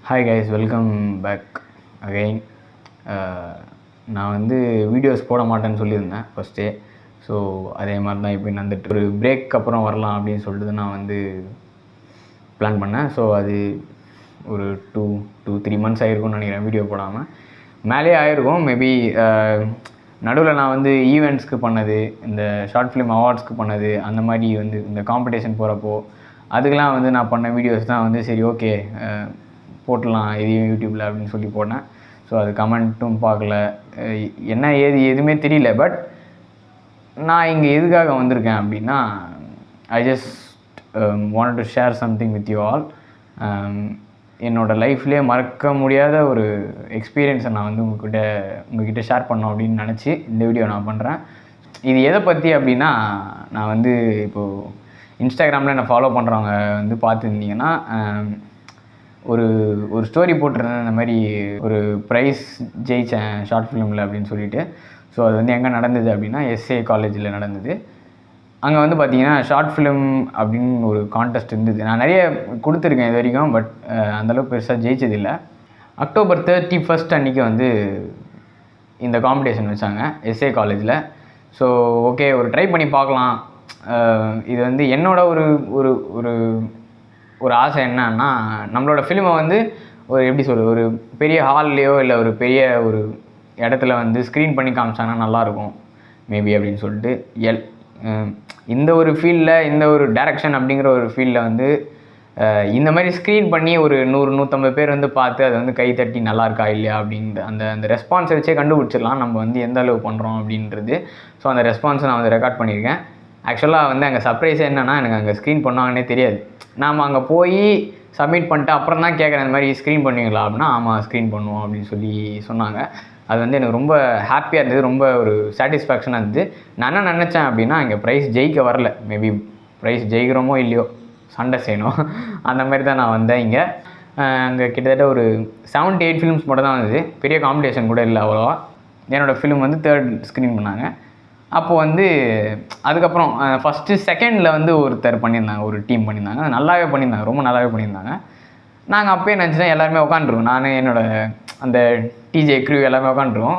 Hi guys, welcome back again. நான் வந்து videos போட மாட்டேன்னு சொல்லியிருந்தேன் ஃபஸ்ட்டே. ஸோ அதே மாதிரி தான் இப்போ வந்துட்டு ஒரு பிரேக் அப்புறம் வரலாம் அப்படின்னு சொல்லிட்டு நான் வந்து பிளான் பண்ணேன். ஸோ அது ஒரு 2-3 months ஆகிருக்கும்னு நினைக்கிறேன் வீடியோ போடாமல். மேலேயே ஆகிருக்கும் மேபி. நடுவில் நான் வந்து ஈவெண்ட்ஸ்க்கு பண்ணது, இந்த ஷார்ட் ஃபிலிம் அவார்ட்ஸ்க்கு பண்ணது, அந்த மாதிரி வந்து இந்த காம்படிஷன் போகிறப்போ அதுக்கெலாம் வந்து நான் பண்ண வீடியோஸ் தான் வந்து சரி ஓகே போட்டலாம் இதையும் யூடியூப்பில் அப்படின்னு சொல்லி போட்டேன். ஸோ அது கமெண்ட்டும் பார்க்கல, என்ன எதுவுமே தெரியல. பட் நான் இங்கே எதுக்காக வந்திருக்கேன் அப்படின்னா, I just want to share something with you all. என்னோடய லைஃப்லேயே மறக்க முடியாத ஒரு எக்ஸ்பீரியன்ஸை நான் வந்து உங்ககிட்ட ஷேர் பண்ணோம் அப்படின்னு நினச்சி இந்த வீடியோ நான் பண்ணுறேன். இது எதை பற்றி அப்படின்னா, நான் வந்து இப்போது இன்ஸ்டாகிராமில் என்னை ஃபாலோ பண்ணுறவங்க வந்து பார்த்துருந்தீங்கன்னா ஒரு ஸ்டோரி போட்டிருந்தேன், இந்த மாதிரி ஒரு ப்ரைஸ் ஜெயித்தேன் ஷார்ட் ஃபிலிமில் அப்படின்னு சொல்லிட்டு. ஸோ அது வந்து எங்கே நடந்தது அப்படின்னா எஸ்ஏ காலேஜில் நடந்தது. அங்கே வந்து பார்த்திங்கன்னா ஷார்ட் ஃபிலிம் அப்படின்னு ஒரு கான்டெஸ்ட் இருந்தது. நான் நிறைய கொடுத்துருக்கேன் இது வரைக்கும், பட் அந்தளவுக்கு பெருசாக ஜெயிச்சதில்லை. October 31 அன்றைக்கி வந்து இந்த காம்படிஷன் வச்சாங்க எஸ்ஏ காலேஜில். ஸோ ஓகே, ஒரு ட்ரை பண்ணி பார்க்கலாம். இது வந்து என்னோட ஒரு ஒரு ஒரு ஆசை என்னன்னா, நம்மளோட ஃபிலிமை வந்து ஒரு எப்படி சொல்கிறது, ஒரு பெரிய ஹால்லையோ இல்லை ஒரு பெரிய ஒரு இடத்துல வந்து ஸ்க்ரீன் பண்ணி காமிச்சாங்கன்னா நல்லாயிருக்கும் மேபி அப்படின்னு சொல்லிட்டு. இந்த ஒரு ஃபீல்டில், இந்த ஒரு டைரக்ஷன் அப்படிங்கிற ஒரு ஃபீல்டில் வந்து இந்த மாதிரி ஸ்க்ரீன் பண்ணி ஒரு 100-150 பேர் வந்து பார்த்து அதை வந்து கை தட்டி நல்லா இருக்கா இல்லையா அப்படின்ற அந்த ரெஸ்பான்ஸை வச்சே கண்டுபிடிச்சிடலாம் நம்ம வந்து எந்த அளவு பண்ணுறோம் அப்படின்றது. ஸோ அந்த ரெஸ்பான்ஸை நான் வந்து ரெக்கார்ட் பண்ணியிருக்கேன். ஆக்சுவலாக வந்து அங்கே சர்ப்ரைஸ் என்னென்னா, எனக்கு அங்கே ஸ்க்ரீன் பண்ணாங்கன்னே தெரியாது. நாம் அங்கே போய் சப்மிட் பண்ணிட்டு அப்புறம் தான் கேட்குறேன், இந்த மாதிரி ஸ்க்ரீன் பண்ணுவீங்களா அப்படின்னா, ஆமாம் ஸ்க்ரீன் பண்ணுவோம் அப்படின்னு சொல்லி சொன்னாங்க. அது வந்து எனக்கு ரொம்ப ஹாப்பியாக இருந்தது, ரொம்ப ஒரு சாட்டிஸ்ஃபேக்ஷனாக இருந்தது. நான் என்ன நினச்சேன் அப்படின்னா, இங்கே ப்ரைஸ் ஜெயிக்க வரல, மேபி ப்ரைஸ் ஜெயிக்கிறோமோ இல்லையோ சண்டை செய்யணும் அந்த மாதிரி தான் நான் வந்தேன். இங்கே அங்கே கிட்டத்தட்ட ஒரு 7-8 ஃபிலிம்ஸ் மட்டும் தான் வந்தது, பெரிய காம்படிஷன் கூட இல்லை அவ்வளோவா. என்னோடய ஃபிலிம் வந்து 3rd ஸ்க்ரீன் பண்ணாங்க. அப்போது வந்து அதுக்கப்புறம் ஃபஸ்ட்டு செகண்டில் வந்து ஒருத்தர் பண்ணியிருந்தாங்க, ஒரு டீம் பண்ணியிருந்தாங்க. அது நல்லாவே பண்ணியிருந்தாங்க, ரொம்ப நல்லாவே பண்ணியிருந்தாங்க. நாங்கள் அப்போயே நினச்சிட்டேன் எல்லாருமே உட்காந்துருவோம், நான் என்னோடய அந்த டிஜே க்ரூ எல்லாமே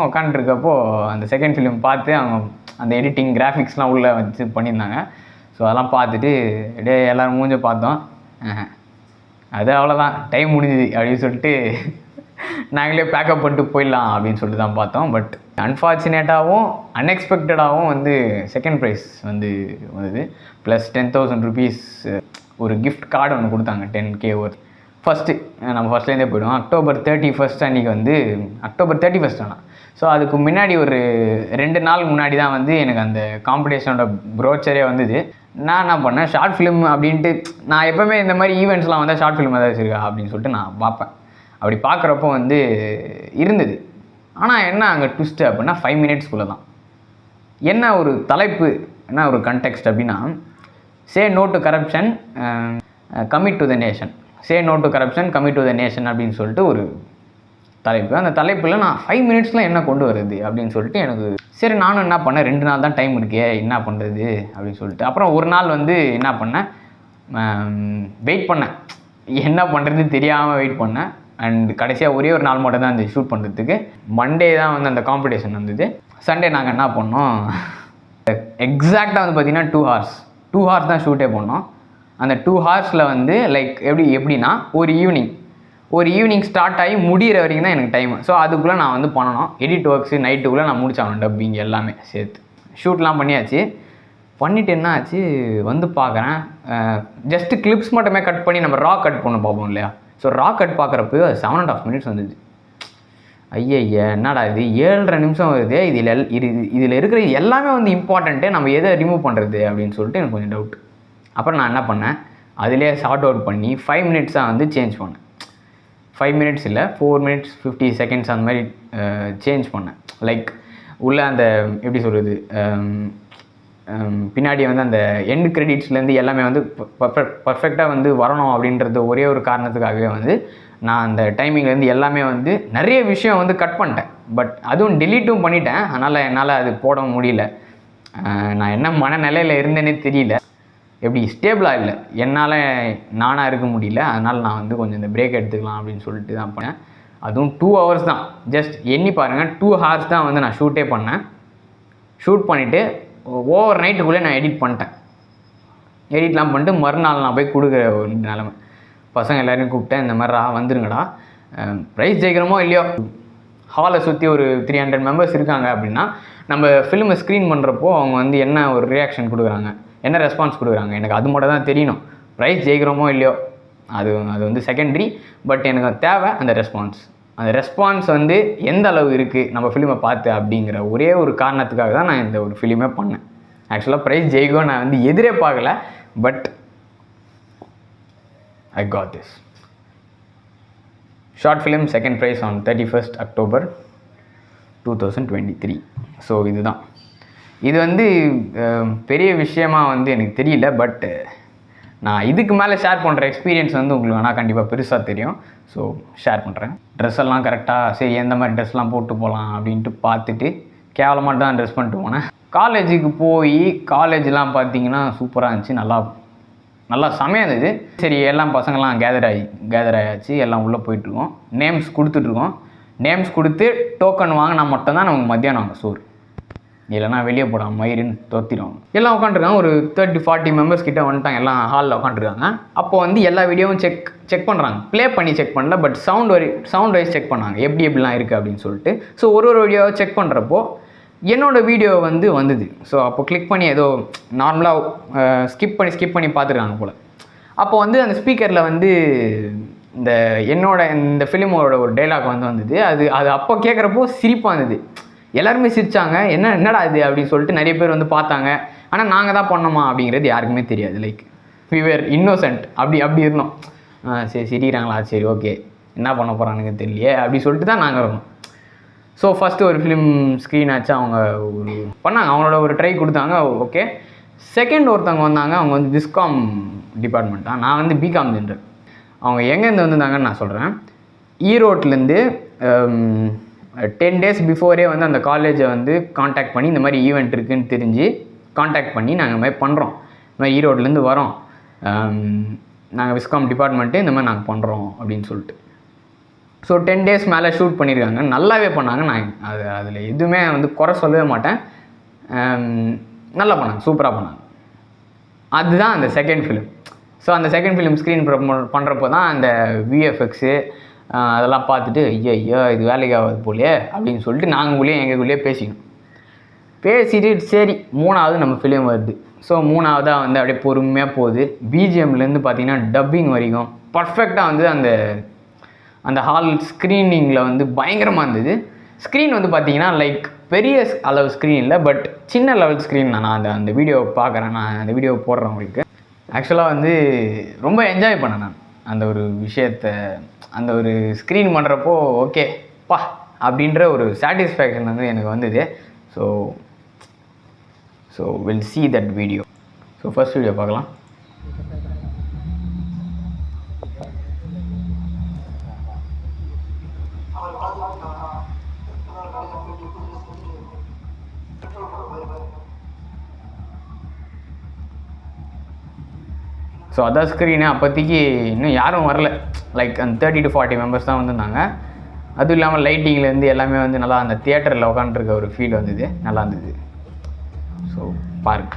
உட்காந்துருக்கப்போ அந்த செகண்ட் ஃபிலிம் பார்த்து அவங்க அந்த எடிட்டிங் கிராஃபிக்ஸ்லாம் உள்ளே வச்சு பண்ணியிருந்தாங்க. ஸோ அதெல்லாம் பார்த்துட்டு அப்படியே எல்லோரும் மூஞ்ச பார்த்தோம். அது அவ்வளோதான், டைம் முடிஞ்சுது அப்படின்னு சொல்லிட்டு நாங்களே பேக்கப் பண்ணிட்டு போயிடலாம் அப்படின்னு சொல்லிட்டு தான் பார்த்தோம். பட் அன்ஃபார்ச்சுனேட்டாகவும் அன்எக்ஸ்பெக்டடாகவும் வந்து செகண்ட் ப்ரைஸ் வந்து வந்தது. ப்ளஸ் 10,000 rupees ஒரு கிஃப்ட் கார்டு ஒன்று கொடுத்தாங்க, 10K ஒர்த். ஃபஸ்ட்டு நம்ம ஃபஸ்ட்லேருந்தே போய்டுவோம். October 31 அன்றைக்கி வந்து October 31 ஆனால். ஸோ அதுக்கு முன்னாடி ஒரு 2 நாள் முன்னாடி தான் வந்து எனக்கு அந்த காம்படிஷனோட ப்ரோச்சரே வந்தது. நான் என்ன பண்ணேன், ஷார்ட் ஃபிலிம் அப்படின்ட்டு நான் எப்போவுமே இந்த மாதிரி ஈவெண்ட்ஸ்லாம் வந்தால் ஷார்ட் ஃபிலிம் ஏதாச்சும் இருக்கா அப்படின்னு சொல்லிட்டு நான் பார்ப்பேன். அப்படி பார்க்குறப்போ வந்து இருந்தது. ஆனால் என்ன அங்கே ட்விஸ்ட்டு அப்படின்னா 5 minutesக்குள்ளே தான். என்ன ஒரு தலைப்பு, என்ன ஒரு கண்டெக்ஸ்ட் அப்படின்னா, say no to corruption commit to the nation. Say no to corruption commit to the nation அப்படின்னு சொல்லிட்டு ஒரு தலைப்பு. அந்த தலைப்பில் நான் 5 minutesலாம் என்ன கொண்டு வருது அப்படின்னு சொல்லிட்டு எனக்கு சரி, நானும் என்ன பண்ணேன், 2 நாள் தான் டைம் இருக்கே, என்ன பண்ணுறது அப்படின்னு சொல்லிட்டு அப்புறம் ஒரு நாள் வந்து என்ன பண்ணேன், வெயிட் பண்ணேன், என்ன பண்ணுறது தெரியாமல் வெயிட் பண்ணேன். அண்ட் கடைசியாக ஒரே ஒரு நாள் மட்டும் தான் அந்த ஷூட் பண்ணுறதுக்கு. மண்டே தான் வந்து அந்த காம்படிஷன் வந்தது. சண்டே நாங்கள் என்ன பண்ணோம், எக்ஸாக்டாக வந்து பார்த்திங்கன்னா 2 hours தான் ஷூட்டே பண்ணோம். அந்த 2 hours வந்து லைக் எப்படின்னா ஒரு ஈவினிங் ஸ்டார்ட் ஆகி முடிகிற வரைக்கும் தான் எனக்கு டைமு. ஸோ அதுக்குள்ளே நான் வந்து பண்ணணும், எடிட் ஒர்க்ஸு நைட்டுக்குள்ளே நான் முடிச்சாகணும், டப்பிங் எல்லாமே சேர்த்து. ஷூட்லாம் பண்ணியாச்சு. பண்ணிவிட்டு என்ன ஆச்சு, வந்து பார்க்குறேன், ஜஸ்ட்டு கிளிப்ஸ் மட்டுமே கட் பண்ணி நம்ம ரா கட் பண்ண பார்ப்போம் இல்லையா. ஸோ ரா கட் பார்க்குறப்போ 7.5 minutes வந்துச்சு. ஐயய்ய என்னடா இது 7.5 நிமிஷம் வருது, இதில் இருக்கிற எல்லாமே வந்து இம்பார்ட்டண்ட்டு, நம்ம எதை ரிமூவ் பண்ணுறது அப்படின்னு சொல்லிட்டு எனக்கு கொஞ்சம் டவுட். அப்புறம் நான் என்ன பண்ணேன், அதிலே ஷார்ட் அவுட் பண்ணி 5 minutes வந்து சேஞ்ச் பண்ணேன். 5 minutes இல்லை, 4 minutes 50 seconds அந்த மாதிரி சேஞ்ச் பண்ணேன். லைக் உள்ள அந்த எப்படி சொல்கிறது, பின்னாடி வந்து அந்த எண்ட் கிரெடிட்ஸ்லேருந்து எல்லாமே வந்து பர்ஃபெக்டாக வந்து வரணும் அப்படின்றது ஒரே ஒரு காரணத்துக்காகவே வந்து நான் அந்த டைமிங்லேருந்து எல்லாமே வந்து நிறைய விஷயம் வந்து கட் பண்ணிட்டேன். பட் அதுவும் டெலீட்டும் பண்ணிட்டேன். அதனால் என்னால் அது போட முடியல. நான் என்ன மனநிலையில் இருந்தேனே தெரியல. எப்படி ஸ்டேபிளாக இல்லை, என்னால் நானாக இருக்க முடியல. அதனால் நான் வந்து கொஞ்சம் இந்த பிரேக் எடுத்துக்கலாம் அப்படின்னு சொல்லிட்டு தான் பண்ணேன். அதுவும் 2 hours தான், ஜஸ்ட் எண்ணி பாருங்கள், 2 hours தான் வந்து நான் ஷூட்டே பண்ணேன். ஷூட் பண்ணிவிட்டு ஓவர் நைட்டுக்குள்ளே நான் எடிட் பண்ணிட்டேன். எடிட்லாம் பண்ணிட்டு மறுநாள் நான் போய் கொடுக்குற ஒரு நிலமை. பசங்க எல்லோரையும் கூப்பிட்டேன், இந்த மாதிரிடா வந்துருங்கடா, ப்ரைஸ் ஜெயிக்கிறோமோ இல்லையோ, ஹாலை சுற்றி ஒரு 300 members இருக்காங்க அப்படின்னா நம்ம ஃபிலிமை ஸ்க்ரீன் பண்ணுறப்போ அவங்க வந்து என்ன ஒரு ரியாக்ஷன் கொடுக்குறாங்க, என்ன ரெஸ்பான்ஸ் கொடுக்குறாங்க, எனக்கு அது மட்டும் தான் தெரியணும். ப்ரைஸ் ஜெயிக்கிறோமோ இல்லையோ அது வந்து செகண்டரி. பட் எனக்கு தேவை அந்த ரெஸ்பான்ஸ். அந்த ரெஸ்பான்ஸ் வந்து எந்த அளவு இருக்குது நம்ம ஃபிலிமை பார்த்து அப்படிங்கிற ஒரே ஒரு காரணத்துக்காக தான் நான் இந்த ஒரு ஃபிலிமே பண்ணேன். ஆக்சுவலாக ப்ரைஸ் ஜெயிக்கும் நான் வந்து எதிரே பார்க்கல, but I got this. Short film second prize on 31st October 2023. So இதுதான், இது வந்து பெரிய விஷயமா வந்து எனக்கு தெரியல. பட் நான் இதுக்கு மேலே ஷேர் பண்ணுற எக்ஸ்பீரியன்ஸ் வந்து உங்களுக்கு வேணால் கண்டிப்பாக பெருசாக தெரியும். ஸோ ஷேர் பண்ணுறேன். ட்ரெஸ் எல்லாம் கரெக்டாக சரி எந்த மாதிரி ட்ரெஸ்லாம் போட்டு போகலாம் அப்படின்ட்டு பார்த்துட்டு கேவலமாக தான் ட்ரெஸ் பண்ணிட்டு போனேன். காலேஜுக்கு போய் காலேஜ்லாம் பார்த்தீங்கன்னா சூப்பராக இருந்துச்சு, நல்லா செமையாக இருந்தது. சரி எல்லாம் பசங்கள்லாம் கேதர் ஆகியாச்சு, எல்லாம் உள்ளே போயிட்டுருக்கோம். நேம்ஸ் கொடுத்துட்ருக்கோம். நேம்ஸ் கொடுத்து டோக்கன் வாங்கினா மட்டும்தான் நமக்கு மத்தியானம் வாங்க சோறு, இல்லைனா வெளியே போடாமல் மயிருன்னு துரத்திடுவாங்க. எல்லாம் உட்காந்துருக்காங்க, ஒரு 30-40 members கிட்டே வந்துட்டாங்க, எல்லாம் ஹாலில் உட்காந்துருக்காங்க. அப்போ வந்து எல்லா வீடியோவும் செக் பண்ணுறாங்க. ப்ளே பண்ணி செக் பண்ணல, பட் சவுண்ட் வைஸ் செக் பண்ணாங்க, எப்படிலாம் இருக்குது அப்படின்னு சொல்லிட்டு. ஸோ ஒரு வீடியோவை செக் பண்ணுறப்போ என்னோடய வீடியோ வந்தது. ஸோ அப்போ கிளிக் பண்ணி ஏதோ நார்மலாக ஸ்கிப் பண்ணி பார்த்துருக்காங்க போல். அப்போ வந்து அந்த ஸ்பீக்கரில் வந்து இந்த ஃபிலிமோட ஒரு டைலாக் வந்தது. அது அப்போ கேட்குறப்போ சிரிப்பாக இருந்தது. எல்லாருமே சிரித்தாங்க, என்னடா இது அப்படின்னு சொல்லிட்டு நிறைய பேர் வந்து பார்த்தாங்க. ஆனால் நாங்கள் தான் பண்ணோமா அப்படிங்கிறது யாருக்குமே தெரியாது. லைக் we were innocent அப்படி இருந்தோம். சரி சிரிக்கிறாங்களா, சரி ஓகே என்ன பண்ண போகிறானுங்க தெரியலையே அப்படி சொல்லிட்டு தான் நாங்கள் இருந்தோம். ஸோ ஃபஸ்ட்டு ஒரு ஃபிலிம் ஸ்க்ரீன் ஆச்சு, அவங்க பண்ணாங்க, அவங்களோட ஒரு ட்ரை கொடுத்தாங்க, ஓகே. செகண்ட் ஒருத்தவங்க வந்தாங்க, அவங்க வந்து விஸ்காம் டிபார்ட்மெண்ட் தான், நான் வந்து பிகாம் ஜென்ரல். அவங்க எங்கேருந்து வந்திருந்தாங்கன்னு நான் சொல்கிறேன். ஈரோட்லேருந்து 10 days பிஃபோரே வந்து அந்த காலேஜை வந்து காண்டாக்ட் பண்ணி இந்த மாதிரி ஈவெண்ட் இருக்குதுன்னு தெரிஞ்சு காண்டாக்ட் பண்ணி நாங்கள் இந்த மாதிரி பண்ணுறோம், இந்த மாதிரி ஈரோட்லேருந்து வரோம், நாங்கள் விஸ்காம் டிபார்ட்மெண்ட்டு இந்த மாதிரி நாங்கள் பண்ணுறோம் அப்படின்னு சொல்லிட்டு. ஸோ 10 days மேலே ஷூட் பண்ணியிருக்காங்க, நல்லாவே பண்ணாங்க. நான் அதில் எதுவுமே வந்து குறை சொல்லவே மாட்டேன், நல்லா பண்ணாங்க, சூப்பராக பண்ணாங்க. அதுதான் அந்த செகண்ட் ஃபிலிம். ஸோ அந்த செகண்ட் ஃபிலிம் ஸ்க்ரீன் பண்ணுறப்போ தான் அந்த விஎஃப்எக்ஸு அதெல்லாம் பார்த்துட்டு ஐயோ இது வேலைக்கு ஆகாது போலே அப்படின்னு சொல்லிட்டு நாங்களுக்குள்ளேயே எங்களுக்குள்ளேயே பேசிட்டு சரி 3வது நம்ம ஃபிலிம் வருது. ஸோ 3வதாக வந்து அப்படியே பொறுமையாக போகுது. பிஜிஎம்லேருந்து பார்த்தீங்கன்னா டப்பிங் வரைக்கும் பர்ஃபெக்டாக வந்து அந்த ஹால் ஸ்க்ரீனிங்கில் வந்து பயங்கரமாக இருந்தது. ஸ்க்ரீன் வந்து பார்த்தீங்கன்னா லைக் பெரிய அளவு ஸ்க்ரீன் இல்லை, பட் சின்ன லெவல் ஸ்க்ரீன். நான் அந்த வீடியோவை பார்க்குறேன், நான் அந்த வீடியோவை போடுறேன் உங்களுக்கு. ஆக்சுவலாக வந்து ரொம்ப என்ஜாய் பண்ணேன் நான் அந்த ஒரு விஷயத்தை. அந்த ஒரு ஸ்க்ரீன் பண்ணுறப்போ ஓகே பா அப்படின்ற ஒரு சாட்டிஸ்ஃபேக்ஷன் வந்து எனக்கு வந்தது. So will see that video. So first video பார்க்கலாம். ஸோ அதான் ஸ்க்ரீனு. அப்போதைக்கு இன்னும் யாரும் வரல, லைக் அந்த 30 to 40 members தான் வந்திருந்தாங்க. அதுவும் இல்லாமல் லைட்டிங்லேருந்து எல்லாமே வந்து நல்லா அந்த தியேட்டரில் உட்காந்துருக்க ஒரு ஃபீல் வந்தது, நல்லா இருந்தது. ஸோ பாருங்க.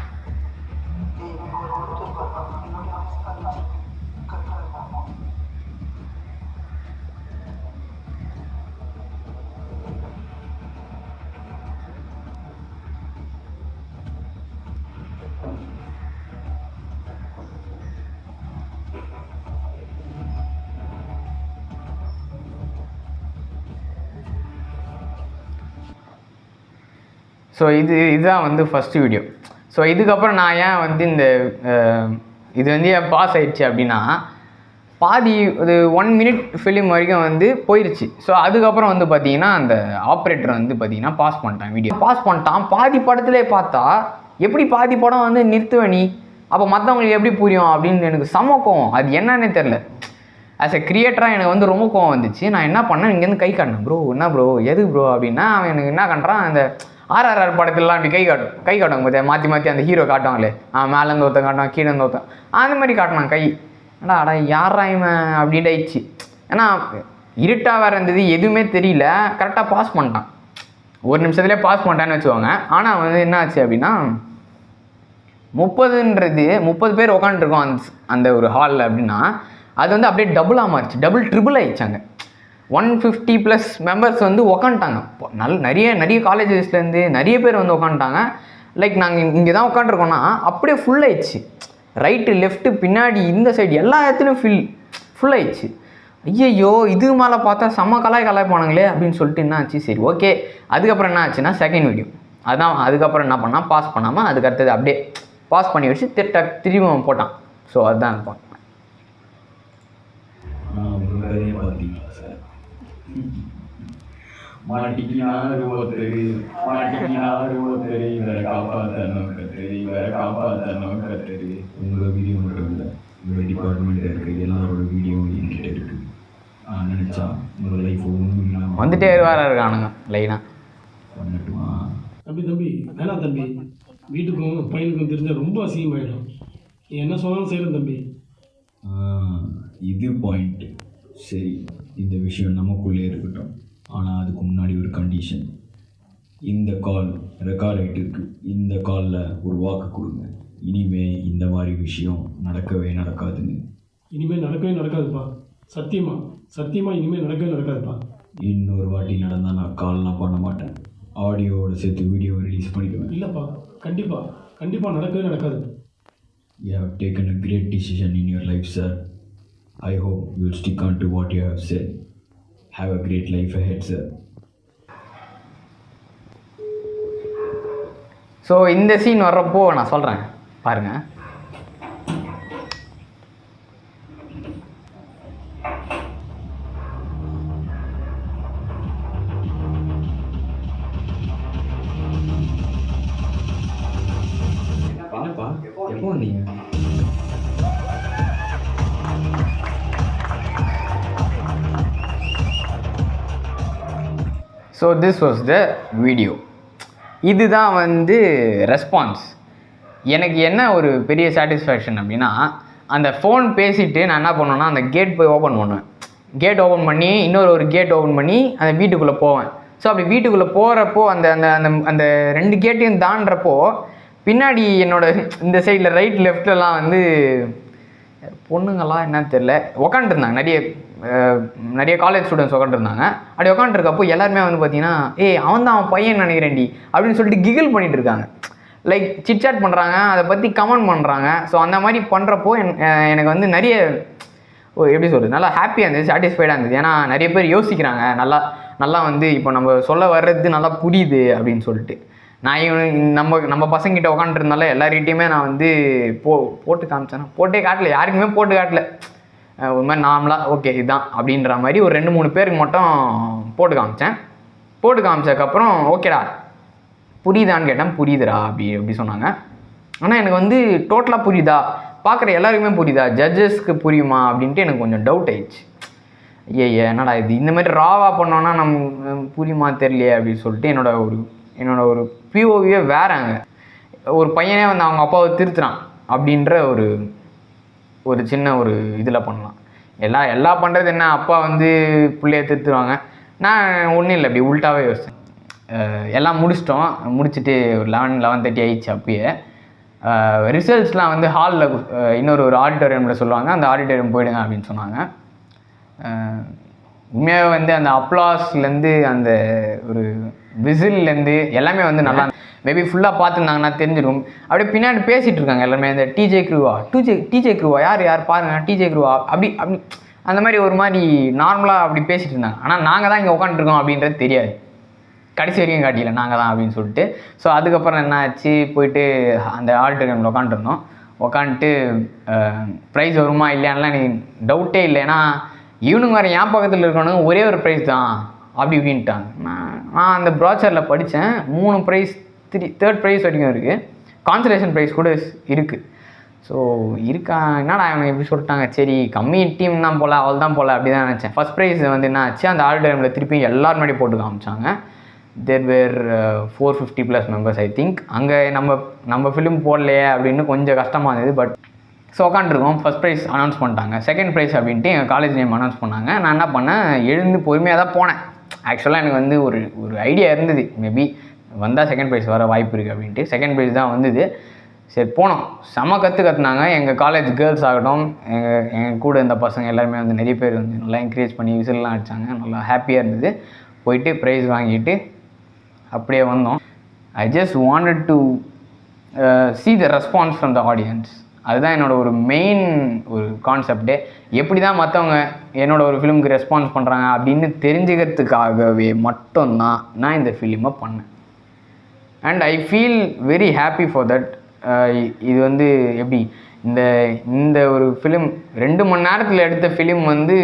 ஸோ இதுதான் வந்து ஃபஸ்ட்டு வீடியோ. ஸோ இதுக்கப்புறம் நான் ஏன் வந்து இது வந்து ஏன் பாஸ் ஆகிடுச்சு அப்படின்னா, பாதி ஒரு 1 minute ஃபிலிம் வரைக்கும் வந்து போயிடுச்சு. ஸோ அதுக்கப்புறம் வந்து பார்த்தீங்கன்னா அந்த ஆப்ரேட்டர் வந்து பார்த்தீங்கன்னா பாஸ் பண்ணிட்டான், வீடியோ பாஸ் பண்ணிட்டான். பாதி படத்துலேயே பார்த்தா எப்படி பாதி படம் வந்து நிறுத்துவேன் நீ, அப்போ மற்றவங்களுக்கு எப்படி புரியும் அப்படின்னு எனக்கு செம கோவம். அது என்னன்னே தெரில. ஆஸ் எ கிரியேட்டராக எனக்கு வந்து ரொம்ப கோவம் வந்துச்சு. நான் என்ன பண்ணேன், இங்கேருந்து கை காட்டினேன், ப்ரோ என்ன ப்ரோ எது ப்ரோ அப்படின்னா, அவன் எனக்கு என்ன பண்ணுறான், RRR படத்துலலாம் அப்படி கை காட்டுவாங்க பார்த்தியா, மாற்றி அந்த ஹீரோ காட்டுவாங்களே, மேலேருந்து ஒருத்தன் காட்டுவான், கீழே இருந்து ஒருத்தன், அந்த மாதிரி காட்டினான் கை. அடா யாரா இவன் அப்படின்ட்டு ஆயிடுச்சு. ஏன்னா இருட்டாக வேறு இருந்தது, எதுவுமே தெரியல. கரெக்டாக பாஸ் பண்ணிட்டான், 1 நிமிஷத்துலேயே பாஸ் பண்ணிட்டான்னு வச்சுக்கோங்க. ஆனால் வந்து என்ன ஆச்சு அப்படின்னா 30 பேர் உட்காந்துருக்கோம் அந்த ஒரு ஹாலில் அப்படின்னா, அது வந்து அப்படியே டபுளாக மாறிச்சு, ட்ரிபிள் ஆயிடுச்சாங்க. 150+ மெம்பர்ஸ் வந்து உக்காந்துட்டாங்க. நிறைய காலேஜஸ்லேருந்து நிறைய பேர் வந்து உக்காந்துட்டாங்க. லைக் நாங்கள் இங்கே தான் உட்காந்துருக்கோன்னா அப்படியே ஃபுல் ஆயிடுச்சு. ரைட்டு லெஃப்ட்டு பின்னாடி இந்த சைடு எல்லா இடத்துலையும் ஃபுல் ஆயிடுச்சு. ஐயையோ இது மேலே பார்த்தா செம்ம கலாய்ப்பானுங்களே அப்படின்னு சொல்லிட்டு என்ன ஆச்சு, சரி ஓகே. அதுக்கப்புறம் என்ன ஆச்சுன்னா செகண்ட் வீடியோ அதான். அதுக்கப்புறம் என்ன பண்ணால் பாஸ் பண்ணாமல் அதுக்கு அடுத்தது அப்படியே பாஸ் பண்ணி வச்சு திரும்பி போட்டான். ஸோ அதுதான் இருப்பான். மாட்டிக்கினாரு ஒருத்தரு இவரை காப்பாற்றணும் கத்துரு. உங்கள் வீடியோ மட்டும் இல்லை, உங்கள் டிபார்ட்மெண்ட்டில் இருக்கிற எல்லாரோட வீடியோ என்கிட்ட இருக்குது. நான் நினச்சா உங்கள் லைஃப் ஒன்றும் இல்லாமல் வந்துட்டே இருக்கானுங்க லைனாக. பண்ணட்டுமா? தம்பி வேணாம் தம்பி, வீட்டுக்கும் பையனுக்கும் தெரிஞ்சால் ரொம்ப அசிங்கமாயிடும். நீ என்ன சொன்னாலும் செய்கிறேன் தம்பி. இது பாயிண்ட்டு. சரி, இந்த விஷயம் நமக்குள்ளே இருக்கட்டும். ஆனால் அதுக்கு முன்னாடி ஒரு கண்டிஷன். இந்த கால் ரெக்கார்ட் ஆகிட்டு இருக்கு. இந்த காலில் ஒரு வாக்கு கொடுங்க, இனிமே இந்த மாதிரி விஷயம் நடக்காதுன்னு. இனிமேல் நடக்காதுப்பா. சத்தியமாக இனிமேல் நடக்காதுப்பா. இன்னொரு வாட்டி நடந்தால் நான் கால்லாம் பண்ண மாட்டேன், ஆடியோவோட சேர்த்து வீடியோவை ரிலீஸ் பண்ணிடுவேன். இல்லைப்பா, கண்டிப்பாக நடக்காது. You have taken a great decision in your life, sir. I hope you will stick on to what you have said. Have a great life ahead, sir. So இந்த சீன் வர்றப்போ நான் சொல்கிறேன் பாருங்கள். எப்போ வந்தீங்க? So this was the video. இதுதான் வந்து response. எனக்கு என்ன ஒரு பெரிய சாட்டிஸ்ஃபேக்ஷன் அப்படின்னா, அந்த ஃபோன் பேசிவிட்டு நான் என்ன பண்ணுவேன்னா அந்த கேட் போய் ஓப்பன் பண்ணுவேன். கேட் ஓப்பன் பண்ணி இன்னொரு கேட் ஓப்பன் பண்ணி அந்த வீட்டுக்குள்ளே போவேன். ஸோ அப்படி வீட்டுக்குள்ளே போகிறப்போ அந்த அந்த அந்த 2 கேட்டையும் தாண்டுறப்போ பின்னாடி இந்த சைடில் ரைட் லெஃப்ட்லலாம் வந்து பொண்ணுங்களாம் என்னன்னு தெரில உக்காண்ட்ருந்தாங்க. நிறைய காலேஜ் ஸ்டூடெண்ட்ஸ் உட்காந்துருந்தாங்க. அப்படி உட்காந்துருக்கப்போ எல்லாருமே வந்து பார்த்தீங்கன்னா அவன் பையன் நினைக்கிறேன்டி அப்படின்னு சொல்லிட்டு கிகில் பண்ணிகிட்டு இருக்காங்க. லைக் சிட்சாட் பண்ணுறாங்க, அதை பற்றி கமெண்ட் பண்ணுறாங்க. ஸோ அந்த மாதிரி பண்ணுறப்போ எனக்கு வந்து நிறைய எப்படி சொல்கிறது, நல்லா ஹாப்பியாக இருந்தது, சாட்டிஸ்ஃபைடாக இருந்தது. ஏன்னா நிறைய பேர் யோசிக்கிறாங்க, நல்லா வந்து இப்போ நம்ம சொல்ல வர்றது நல்லா புரியுது அப்படின்னு சொல்லிட்டு. நான் நம்ம பசங்கிட்ட உட்காந்துருந்தால எல்லார்கிட்டையுமே நான் வந்து போட்டு காமிச்சேன்னா போட்டே காட்டல, யாருக்குமே போட்டு காட்டல. ஒரு மாதிரி நார்மலாக ஓகே இதுதான் அப்படின்ற மாதிரி ஒரு 2-3 பேருக்கு மட்டும் போட்டு காமிச்சதுக்கப்புறம் ஓகேடா புரியுதான்னு கேட்டேன். புரியுதுடா அப்படி சொன்னாங்க. ஆனால் எனக்கு வந்து டோட்டலாக புரியுதா, பார்க்குற எல்லாருக்குமே புரியுதா, ஜட்ஜஸ்க்கு புரியுமா அப்படின்ட்டு எனக்கு கொஞ்சம் டவுட் ஆயிடுச்சு. என்னடா இது இந்த மாதிரி ராவாக பண்ணோன்னா நம்ம புரியுமா தெரியலையே அப்படின்னு சொல்லிட்டு என்னோட ஒரு பிஓவியே வேறாங்க. ஒரு பையனே வந்து அவங்க அப்பாவை திருத்துறான் அப்படின்ற ஒரு சின்ன ஒரு இதில் பண்ணலாம். எல்லாம் பண்ணுறது என்ன, அப்பா வந்து பிள்ளைய திருத்துவாங்க. நான் ஒன்றும் இல்லை, அப்படி உள்ட்டாவே யோசித்தேன். எல்லாம் முடிச்சுட்டு ஒரு 11:30 ஆயிடுச்சு. அப்பயே ரிசல்ட்ஸ்லாம் வந்து ஹாலில் இன்னொரு ஆடிட்டோரியமில் சொல்லுவாங்க, அந்த ஆடிட்டோரியம் போயிடுங்க அப்படின்னு சொன்னாங்க. உண்மையாகவே வந்து அந்த அப்ளாஸ்லேருந்து அந்த ஒரு விசில்லேருந்து எல்லாமே வந்து நல்லா மேபி ஃபுல்லாக பார்த்துருந்தாங்கன்னா தெரிஞ்சிருக்கும். அப்படியே பின்னாடி பேசிகிட்டு இருக்காங்க எல்லாருமே, இந்த டிஜே க்ரூவா யார் பாருங்கள் டிஜே க்ரூவா அப்படி அந்த மாதிரி ஒரு மாதிரி நார்மலாக அப்படி பேசிகிட்டு இருந்தாங்க. ஆனால் நாங்கள் தான் இங்கே உட்காந்துருக்கோம் அப்படின்றது தெரியாது, கடைசி வரைக்கும் காட்டியில் நாங்கள் தான் அப்படின்னு சொல்லிட்டு. ஸோ அதுக்கப்புறம் என்ன ஆச்சு, போயிட்டு அந்த ஆடிட்டோரியமில் உட்காந்துட்டு ப்ரைஸ் வருமா இல்லையான்லாம் எனக்கு டவுட்டே இல்லை. ஏன்னா இவனுங்க வேறு என் பக்கத்தில் இருக்கணுங்க ஒரே ஒரு ப்ரைஸ் தான் அப்படின்ட்டாங்க. நான் அந்த ப்ராச்சரில் படித்தேன், 3 ப்ரைஸ் 3rd ப்ரைஸ் வரைக்கும் இருக்குது, கான்சலேஷன் ப்ரைஸ் கூட இருக்குது. ஸோ என்னடா அவங்க எப்படி சொல்லிட்டாங்க, சரி கம்மி டீம் தான் அப்படி தான் நினச்சேன். ஃபஸ்ட் ப்ரைஸ் வந்து என்ன ஆச்சு, அந்த ஆடிட்டோரியமில் திருப்பி எல்லாரும் முன்னாடி போட்டு காமிச்சாங்க. தேர் வேர் 450+ மெம்பர்ஸ் ஐ திங்க். அங்கே நம்ம ஃபிலிம் போடலையே அப்படின்னு கொஞ்சம் கஷ்டமாக இருந்தது. பட் ஸோ உட்காந்துருக்கோம். ஃபஸ்ட் ப்ரைஸ் அனௌன்ஸ் பண்ணிட்டாங்க, செகண்ட் ப்ரைஸ் அப்படின்ட்டு எங்கள் காலேஜ் நேம் அனௌன்ஸ் பண்ணாங்க. நான் என்ன பண்ணேன், எழுந்து பொறுமையாக தான் போனேன். ஆக்சுவலாக எனக்கு வந்து ஒரு ஐடியா இருந்தது, மேபி வந்தால் செகண்ட் ப்ரைஸ் வர வாய்ப்பு இருக்குது அப்படின்ட்டு. செகண்ட் ப்ரைஸ் தான் வந்தது. சரி போனோம். செம கற்றுனாங்க எங்கள் காலேஜ் கேர்ள்ஸ் ஆகட்டும், எங்கள் கூட இந்த பசங்க எல்லாருமே வந்து நிறைய பேர் வந்து நல்லா என்கரேஜ் பண்ணி விசில்லாம் அடித்தாங்க. நல்லா ஹாப்பியாக இருந்தது. போயிட்டு ப்ரைஸ் வாங்கிட்டு அப்படியே வந்தோம். I just wanted to see the response from the audience. அதுதான் என்னோடய ஒரு மெயின் ஒரு கான்செப்டே. எப்படி தான் மற்றவங்க என்னோடய ஒரு ஃபிலிமுக்கு ரெஸ்பான்ஸ் பண்ணுறாங்க அப்படின்னு தெரிஞ்சுக்கிறதுக்காகவே மட்டும்தான் நான் இந்த ஃபிலிமை பண்ணேன். And I feel very happy for that. இது வந்து எப்படி இந்த ஒரு ஃபிலிம் 2 மணி நேரத்தில் எடுத்த ஃபிலிம் வந்து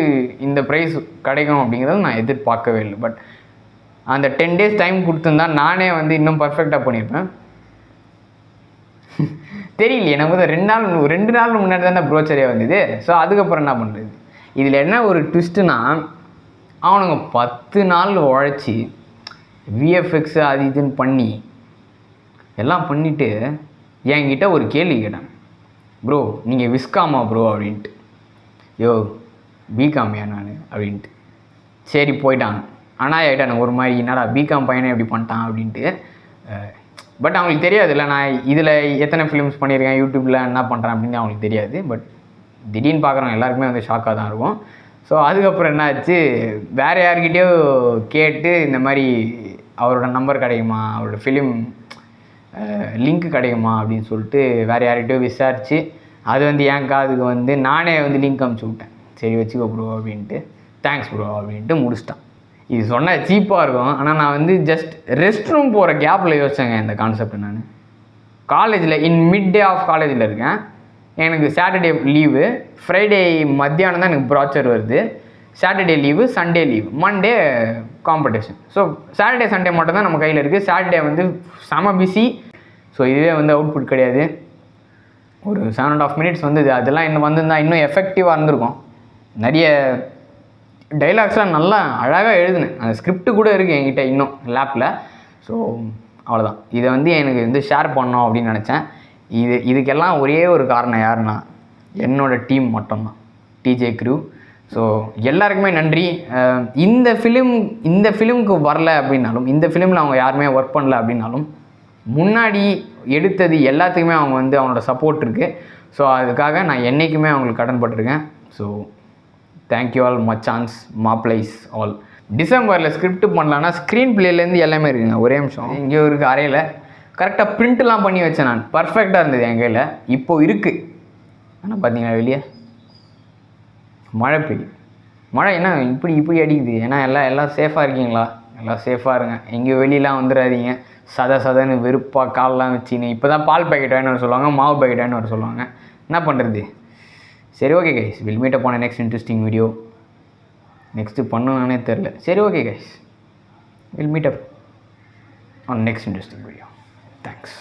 இந்த ப்ரைஸ் கிடைக்கும் அப்படிங்கிறது நான் எதிர்பார்க்கவே இல்லை. பட் அந்த 10 days டைம் கொடுத்துருந்தா நானே வந்து இன்னும் பர்ஃபெக்டாக பண்ணியிருப்பேன். தெரியலையே, நமக்கு தான் 2 நாள் முன்னாடி தானே ப்ரோச்சரே வந்தது. ஸோ அதுக்கப்புறம் என்ன பண்ணுறது? இதில் என்ன ஒரு ட்விஸ்ட்டுனா, அவனுங்க 10 நாள் உழைச்சி விஎஃப்எக்ஸு அது இதுன்னு பண்ணி எல்லாம் பண்ணிவிட்டு என்கிட்ட ஒரு கேள்வி கேட்டான், ப்ரோ நீங்கள் விஸ்காமா ப்ரோ அப்படின்ட்டு. யோ பிகாமியா நான் அப்படின்ட்டு. சரி போயிட்டான். ஆனால் ஆகிட்டான் ஒரு மாதிரி, என்னடா பிகாம் பையனை எப்படி பண்ணிட்டான் அப்படின்ட்டு. பட் அவங்களுக்கு தெரியாதுல்ல நான் இதில் எத்தனை ஃபிலிம்ஸ் பண்ணியிருக்கேன், யூடியூப்பில் என்ன பண்ணுறேன் அப்படின்னு அவங்களுக்கு தெரியாது. பட் திடீர்னு பார்க்குறவங்க எல்லாருக்குமே வந்து ஷாக்காக தான் இருக்கும். ஸோ அதுக்கப்புறம் என்ன ஆச்சு, வேறு யார்கிட்டயோ கேட்டு இந்த மாதிரி அவரோட நம்பர் கிடைக்குமா, அவரோட ஃபிலிம் லிங்க் கிடைக்குமா அப்படின்னு சொல்லிட்டு வேறு யார்கிட்டயோ விசாரித்து அது வந்து என் காதுக்கு வந்து நானே வந்து லிங்க் அனுப்பிச்சி விட்டேன். சரி வச்சுக்கோ ப்ரோ அப்படின்ட்டு, தேங்க்ஸ் ப்ரோ அப்படின்ட்டு முடிச்சிட்டான். இது சொன்னால் சீப்பாக இருக்கும், ஆனால் நான் வந்து ஜஸ்ட் ரெஸ்ட் ரூம் போகிற கேப்பில் யோசிச்சேங்க இந்த கான்செப்ட். நான் காலேஜில் மிட் டே ஆஃப் காலேஜில் இருக்கேன். எனக்கு சாட்டர்டே லீவு, ஃப்ரைடே மத்தியானம் தான் எனக்கு ப்ராச்சர் வருது. Saturday leave, Sunday leave, Monday competition. So Saturday Sunday மட்டும் தான் நம்ம கையில் இருக்குது. சாட்டர்டே வந்து செம பிஸி. ஸோ இதுவே வந்து அவுட்புட் கிடையாது. ஒரு 7.5 minutes வந்தது. அதெல்லாம் இன்னும் வந்திருந்தால் இன்னும் எஃபெக்டிவாக இருந்திருக்கும். நிறைய டைலாக்ஸ்லாம் நல்லா அழகாக எழுதுனேன். அந்த ஸ்கிரிப்ட் கூட இருக்குது என்கிட்ட இன்னும் லேப்பில். ஸோ அவ்வளோதான். இதை வந்து எனக்கு வந்து ஷேர் பண்ணோம் அப்படின்னு நினச்சேன். இதுக்கெல்லாம் ஒரே ஒரு காரணம் யாருன்னா என்னோடய டீம் மட்டும்தான், டிஜே க்ரூ. ஸோ எல்லாருக்குமே நன்றி. இந்த ஃபிலிமுக்கு வரல அப்படின்னாலும், இந்த ஃபிலிமில் அவங்க யாருமே ஒர்க் பண்ணல அப்படின்னாலும், முன்னாடி எடுத்தது எல்லாத்துக்குமே அவங்க வந்து அவங்களோட சப்போர்ட் இருக்குது. ஸோ அதுக்காக நான் என்றைக்குமே அவங்களுக்கு கடன்பட்டிருக்கேன். ஸோ தேங்க்யூ ஆல் மச்சான்ஸ், மாப்ளைஸ் ஆல். டிசம்பரில் ஸ்கிரிப்ட் பண்ணலான்னா ஸ்க்ரீன் பிளேலேருந்து எல்லாமே இருக்குங்க. ஒரே நிமிஷம், இங்கே இருக்குது அறையில் கரெக்டாக ப்ரிண்ட்லாம் பண்ணி வச்சேன் நான். பர்ஃபெக்டாக இருந்தது என் கையில். இப்போது இருக்குது. ஆனால் பார்த்தீங்களா வெளியே மழை பெய்யுது. மழை என்ன இப்படி அடிக்குது? ஏன்னா எல்லாம் சேஃபாக இருக்கீங்களா? எல்லாம் சேஃபாக இருங்க. எங்கேயும் வெளியெலாம் வந்துடாதீங்க. சதன்னு வெறுப்பாக காலெலாம் வச்சுன்னு. இப்போ தான் பால் பேக்கெட் வாங்கின்னு வர சொல்லுவாங்க, மாவு பேக்கெட் வாங்கின்னு வர சொல்லுவாங்க. என்ன பண்ணுறது? சரி okay guys, will meet up on next interesting video. Next பண்ணுவானே தெரில. சரி okay guys, will meet up on next interesting video. Thanks.